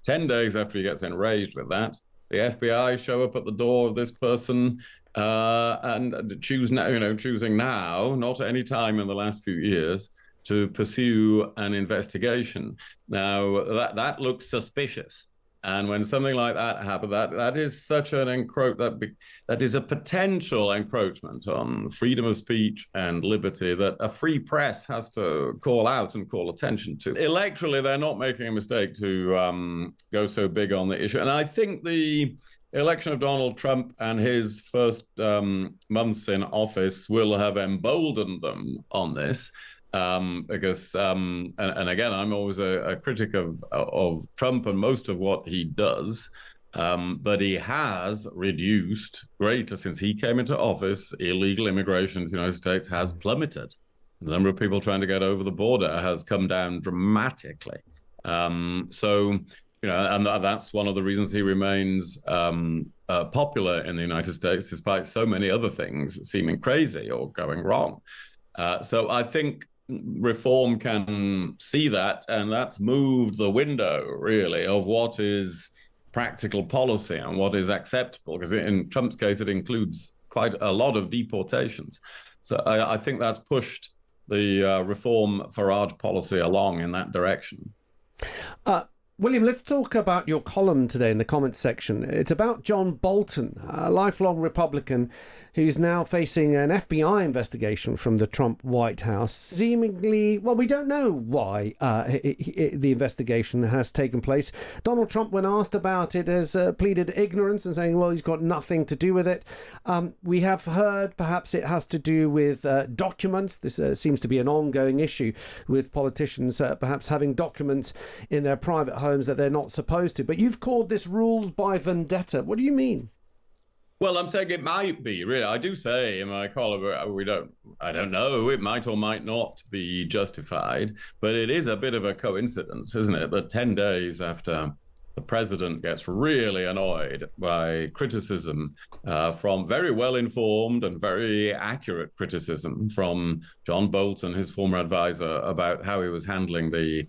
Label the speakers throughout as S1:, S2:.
S1: 10 days after he gets enraged with that, the FBI show up at the door of this person and choosing now, not at any time in the last few years, to pursue an investigation. Now, that looks suspicious. And when something like that happens, that is such an that is a potential encroachment on freedom of speech and liberty that a free press has to call out and call attention to. Electorally, they're not making a mistake to go so big on the issue. And I think the election of Donald Trump and his first months in office will have emboldened them on this. Because and again, I'm always a critic of Trump and most of what he does, but he has reduced greatly since he came into office. Illegal immigration in the United States has plummeted. The number of people trying to get over the border has come down dramatically. And that's one of the reasons he remains popular in the United States, despite so many other things seeming crazy or going wrong. So I think reform can see that, and that's moved the window, really, of what is practical policy and what is acceptable, because in Trump's case, it includes quite a lot of deportations. So I think that's pushed the reform Farage policy along in that direction.
S2: William, let's talk about your column today in the comments section. It's about John Bolton, a lifelong Republican who's now facing an FBI investigation from the Trump White House. Seemingly, well, we don't know why the investigation has taken place. Donald Trump, when asked about it, has pleaded ignorance and saying, well, he's got nothing to do with it. We have heard perhaps it has to do with documents. This seems to be an ongoing issue with politicians perhaps having documents in their private homes that they're not supposed to. But you've called this ruled by vendetta. What do you mean?
S1: Well, I'm saying it might be, really. I do say in my column, I don't know, it might or might not be justified, but it is a bit of a coincidence, isn't it, that 10 days after the president gets really annoyed by criticism from very well-informed and very accurate criticism from John Bolton, his former advisor, about how he was handling the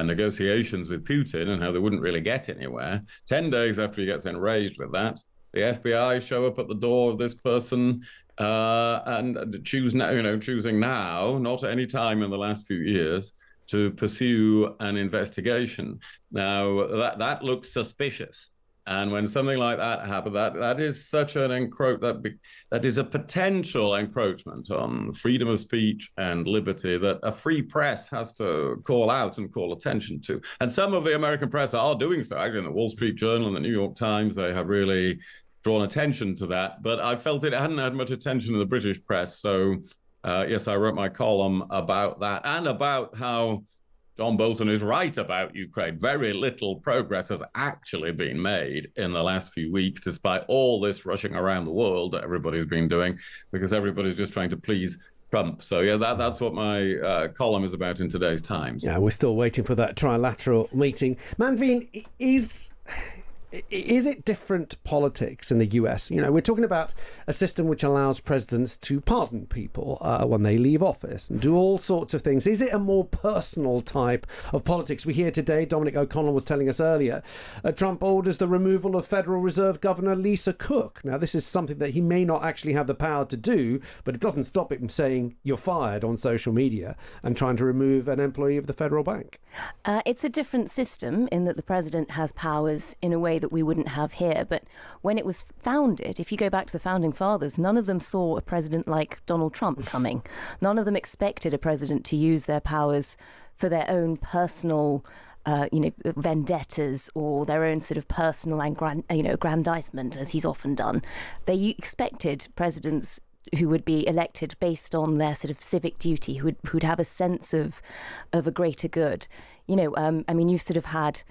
S1: negotiations with Putin and how they wouldn't really get anywhere. 10 days after he gets enraged with that, the FBI show up at the door of this person and choosing now, not at any time in the last few years, to pursue an investigation. Now, that looks suspicious. And when something like that happens, that is such an that is a potential encroachment on freedom of speech and liberty that a free press has to call out and call attention to. And some of the American press are doing so. Actually, in the Wall Street Journal and the New York Times, they have really drawn attention to that. But I felt it hadn't had much attention in the British press. So, yes, I wrote my column about that and about how John Bolton is right about Ukraine. Very little progress has actually been made in the last few weeks, despite all this rushing around the world that everybody's been doing, because everybody's just trying to please Trump. So, yeah, that's what my column is about in today's Times.
S2: Yeah, we're still waiting for that trilateral meeting. Manveen, is it different politics in the US? You know, we're talking about a system which allows presidents to pardon people when they leave office and do all sorts of things. Is it a more personal type of politics? We hear today, Dominic O'Connell was telling us earlier, Trump orders the removal of Federal Reserve Governor Lisa Cook. Now, this is something that he may not actually have the power to do, but it doesn't stop him saying you're fired on social media and trying to remove an employee of the federal bank.
S3: It's a different system in that the president has powers in a way that we wouldn't have here. But when it was founded, if you go back to the founding fathers, none of them saw a president like Donald Trump coming. None of them expected a president to use their powers for their own personal vendettas or their own sort of personal aggrandizement, as he's often done. They expected presidents who would be elected based on their sort of civic duty, who'd have a sense of a greater good. You've sort of had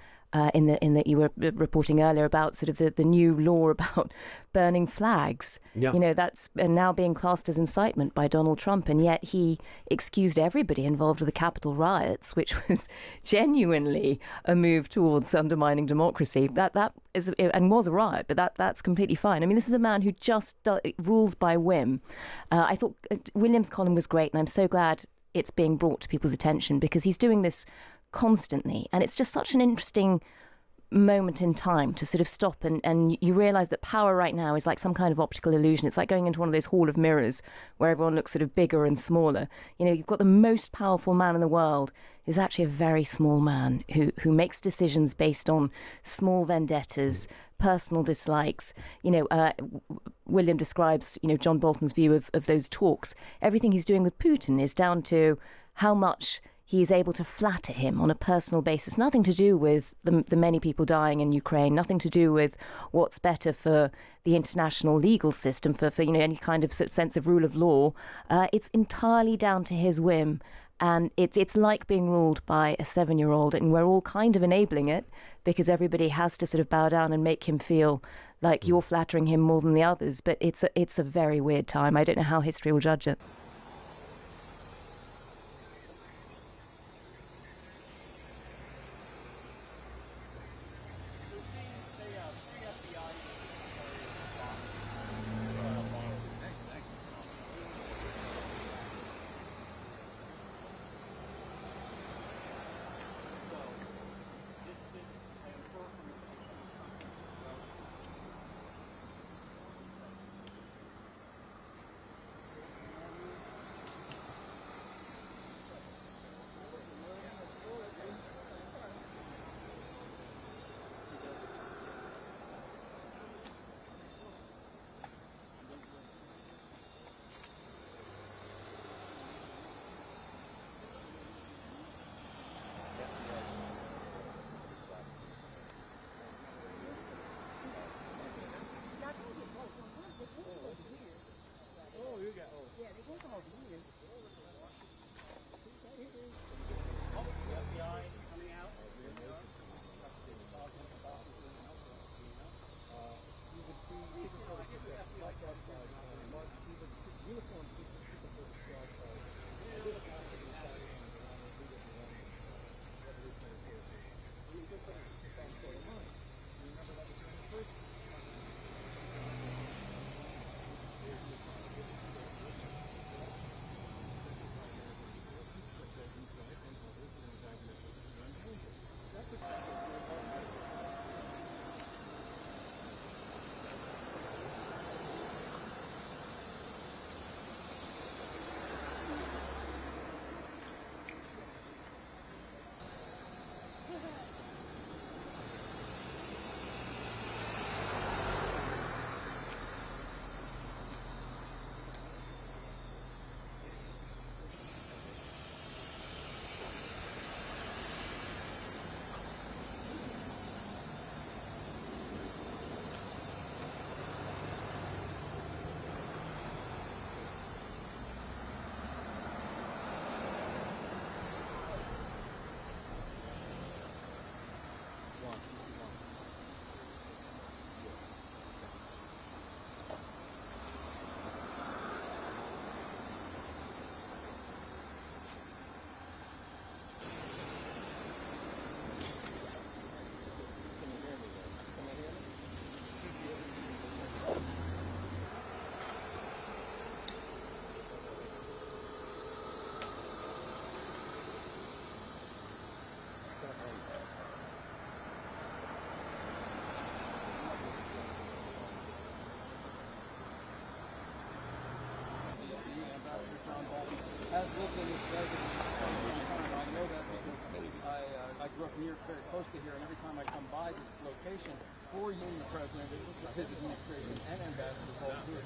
S3: in that you were reporting earlier about sort of the new law about burning flags. Yeah. That's now being classed as incitement by Donald Trump, and yet he excused everybody involved with the Capitol riots, which was genuinely a move towards undermining democracy. That is and was a riot, but that's completely fine. I mean, this is a man who just rules by whim. I thought William's column was great, and I'm so glad it's being brought to people's attention because he's doing this constantly, and it's just such an interesting moment in time to sort of stop and you realize that power right now is like some kind of optical illusion. It's like going into one of those hall of mirrors where everyone looks sort of bigger and smaller. You know, you've got the most powerful man in the world who's actually a very small man who makes decisions based on small vendettas, personal dislikes. You know, William describes, you know, John Bolton's view of those talks. Everything he's doing with Putin is down to how much he is able to flatter him on a personal basis. Nothing to do with the many people dying in Ukraine, nothing to do with what's better for the international legal system, for you know, any kind of sense of rule of law. It's entirely down to his whim. And it's like being ruled by a 7-year-old, and we're all kind of enabling it because everybody has to sort of bow down and make him feel like you're flattering him more than the others. But it's a very weird time. I don't know how history will judge it.
S4: Has lived in this residence for some time. I know that because I grew up near, very close to here, and every time I come by this location, for you, the president, his administration, and Ambassador Bolton,